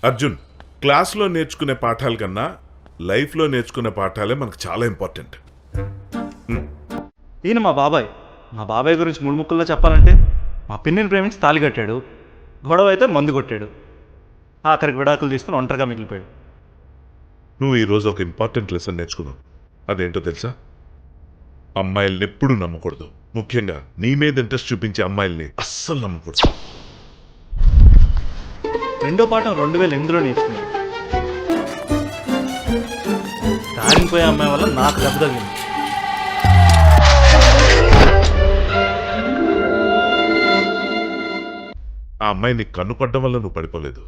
అర్జున్, క్లాస్లో నేర్చుకునే పాఠాల కన్నా లైఫ్లో నేర్చుకునే పాఠాలే మనకు చాలా ఇంపార్టెంట్. ఈయన మా బాబాయ్ గురించి మూడు ముక్కల్లో చెప్పాలంటే మా పిన్నిని ప్రేమించి తాళి కట్టాడు, గొడవ అయితే మందు కొట్టాడు, ఆఖరికి విడాకులు తీసుకుని ఒంటరిగా మిగిలిపోయాడు. నువ్వు ఈరోజు ఒక ఇంపార్టెంట్ లెసన్ నేర్చుకున్నావు. అదేంటో తెలుసా? అమ్మాయిల్ని ఎప్పుడు నమ్మకూడదు. ముఖ్యంగా నీ మీద ఇంట్రెస్ట్ చూపించే అమ్మాయిల్ని అస్సలు నమ్మకూడదు. రెండో పాఠం 2008లో నేర్చుకున్నాను. తాగిపోయే అమ్మాయి వల్ల నాకు దెబ్బ తగిలింది. ఆ అమ్మాయి నీకు కన్ను పడ్డం వల్ల నువ్వు పడిపోలేదు,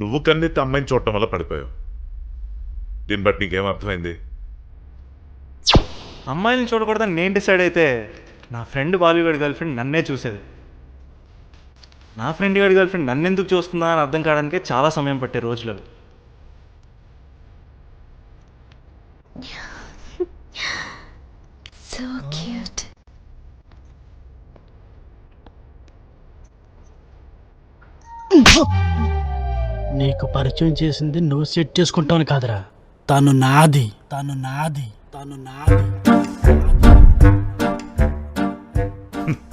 నువ్వు కన్నెత్తి అమ్మాయిని చూడటం వల్ల పడిపోయావు. దీన్ని బట్టి నీకేం అర్థమైంది? అమ్మాయిని చూడకూడదని నేను డిసైడ్ అయితే నా ఫ్రెండ్ బాలీవుడ్ గర్ల్ ఫ్రెండ్ నన్నే చూసేది. నా ఫ్రెండ్ గారి గర్ల్ ఫ్రెండ్ నన్ను ఎందుకు చూస్తుందా అని అర్థం కావడానికే చాలా సమయం పట్టే రోజులు అవి. So cute. నీకు పరిచయం చేసింది నువ్వు సెట్ చేసుకుంటావు కాదురా, తను నాది.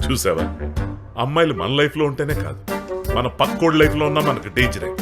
చూసావా, అమ్మాయిలు మన లైఫ్లో ఉంటేనే కాదు, మన పక్కోడి లైఫ్లో ఉన్నా మనకు డేంజరే.